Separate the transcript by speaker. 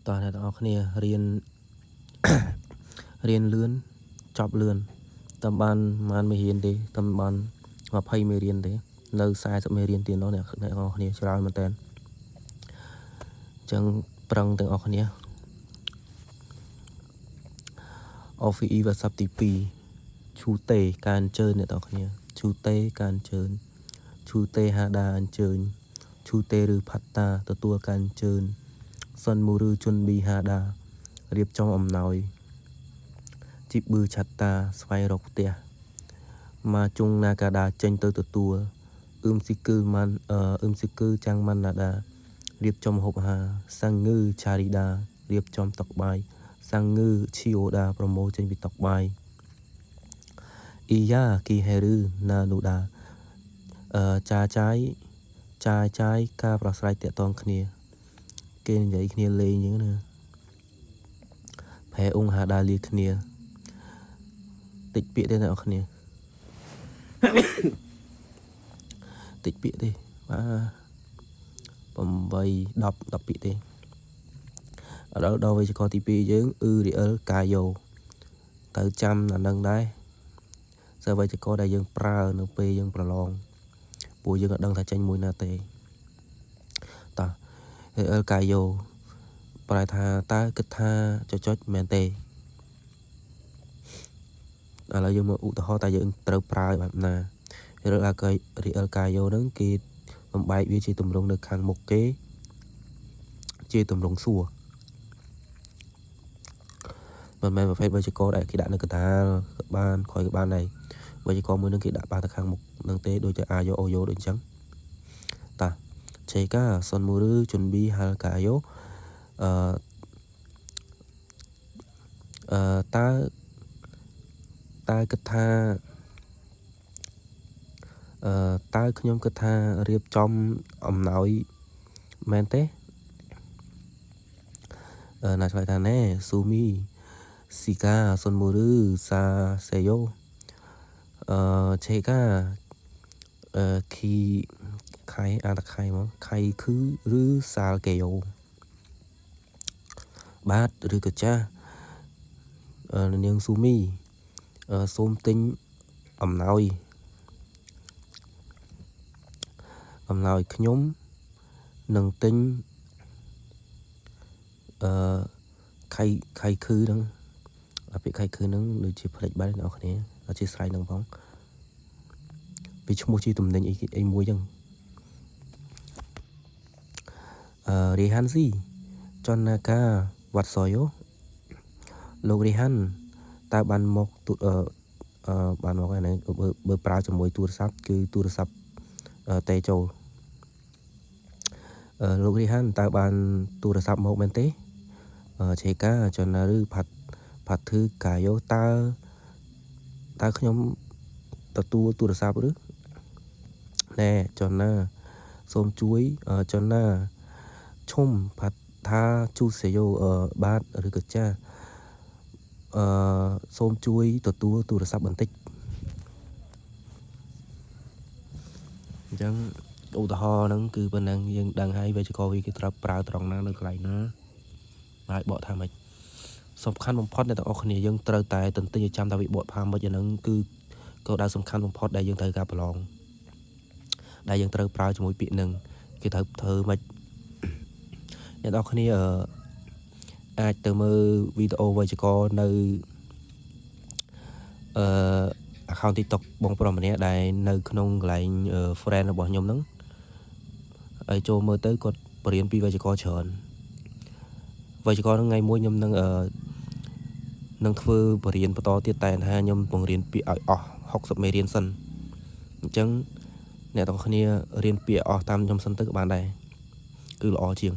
Speaker 1: ตอนนี้ต้องគ្នារៀន រៀនលឿនចប់លឿនតាមបានមិនមេរៀនទេតាមបាន20មេរៀនទេនៅ40មេរៀនទៀតនោះអ្នកនរគ្នាច្រើនមែនតើអញ្ចឹងប្រឹងទាំងអស់គ្នា OFE វ៉ាសាប់ទី2ឈូតេការអញ្ជើញអ្នកនរគ្នាឈូតេការអញ្ជើញឈូតេហាដាអញ្ជើញឈូតេឬផាត់តាទទួលការអញ្ជើញសុនមូរឺជុនប៊ីហាដារៀបចំអំណោយជីប៊ឺឆាត់តាស្វែងរកផ្ទះមកជុងណាកាដាចេញទៅទទួលអ៊ឹមស៊ីគឺម៉ាន់អ៊ឹមស៊ីគឺចាំងម៉ាន់ណាដារៀបចំហូបអាហារសាំងងឺឆារីដារៀបចំតុបាយសាំងងឺឈីអូដាប្រមូលចេញពីតុបាយអ៊ីយ៉ាគីហេរឺណានូដាចាចាយការប្រស្រ័យតាក់ទងគ្នាគេនិយាយគ្នាលេងអញ្ចឹងណាផែអ៊ុងហាដាលាគ្នាតិចពាក្យទេអ្នកនរគ្នាតិចពាក្យទេបាទ8 10ពាក្យទេឥឡូវដល់វេយ្យាករណ៍ទី2យើងរីអិលកាយ៉ូទៅចាំអានឹងដែរសិស្សវេយ្យាករណ៍ដែលយើងប្រើនៅពេលយើងប្រឡងពួកយើងអត់ដឹងថាចេញមួយណាទេតោះរីអិលកាយ៉ូប្រែថាតើគិតថាចុចមែនទេឥឡូវយើងមកឧទាហរណ៍តើយើងត្រូវប្រើបែបណារីអិលកាយ៉ូហ្នឹងគេបំបែកវាជាទម្រង់នៅខាងមុខគេជាទម្រង់សួរមិនមែនប្រភេទវេយ្យាករណ៍ដែលគេដាក់នៅកណ្ដាលក៏បានក្រោយក៏បានដែរវេយ្យាករណ៍មួយហ្នឹងគេដាក់បាទៅខាងមុខនឹងទេដូចជាអាយ៉ូអូយ៉ូដូចអញ្ចឹងតាឆេកាសុនមូរឺជុនប៊ីហាល់កាយ៉ូតើគិតថាតើខ្ញុំគិតថារៀបចំអំណោយមែនទេណាឆ្លើយថាណែស៊ូមីស៊ីកាសុនមូរឺសាសេយ៉ូឆេកាខីខៃអាតខៃមកខៃគឺឬសាលកេយ៉ូបាទឬក៏ចាស់នាងស៊ូមីសូមទិញអំណោយខ្ញុំនឹងទិញខៃគឺហ្នឹងពាក្យខៃគឺហ្នឹងដូចជាផ្លេចបែបអ្នកនរគ្នាអធិស្ឋានហ្នឹងផងពីឈ្មោះជាតំណែងអីមួយចឹងរីហាន់ស៊ីចនណាកាវ៉ាត់សយ៉ូលោករីហាន់តើបានមកបានមកហ្នឹងបើប្រើជាមួយទូរស័ព្ទគឺទូរស័ព្ទតេចូលលោករីហាន់តើបានទូរស័ព្ទមកមែនទេឆេកាចនណាឬផាត់ធឺកាយ៉ូតើខ្ញុំទទួលទូរស័ព្ទឬណែចនណាសូមជួយចនណាឈុំផាត់ថាជូសេយ៉ូបាទឬក៏ចាសូមជួយទទួលទូរស័ព្ទបន្តិចអញ្ចឹងឧទាហរណ៍ហ្នឹងគឺប៉ុណ្ណឹងយើងដឹងហើយវេយ្យាករណ៍វាគេត្រូវប្រើត្រង់ណានៅកន្លែងណាហើយបកថាម៉េចសំខាន់បំផុតអ្នកទាំងអស់គ្នាយើងត្រូវតែទន្ទឹងឲ្យចាំថាវាបកថាម៉េចអាហ្នឹងគឺគោលដៅសំខាន់បំផុតដែលយើងត្រូវការប្រឡងដែលយើងត្រូវប្រើជាមួយពាក្យហ្នឹងគេត្រូវធ្វើម៉េចអ្នកទាំងអស់គ្នាអាចទៅមើលវីដេអូវេយ្យាករណ៍នៅaccount TikTok បងប្រុសម្នាក់ដែលនៅក្នុងកន្លែង friend របស់ខ្ញុំហ្នឹងហើយចូលមើលទៅគាត់បរៀនពីវេយ្យាករណ៍ច្រើនវេយ្យាករណ៍ហ្នឹងថ្ងៃមួយខ្ញុំនឹងធ្វើបរៀនបន្តទៀតតែថាខ្ញុំបង្រៀនពាក្យឲ្យអស់60មេរៀនសិនអញ្ចឹងអ្នកទាំងគ្នារៀនពាក្យអស់តាមខ្ញុំសិនទៅក៏បានដែរគឺល្អជាង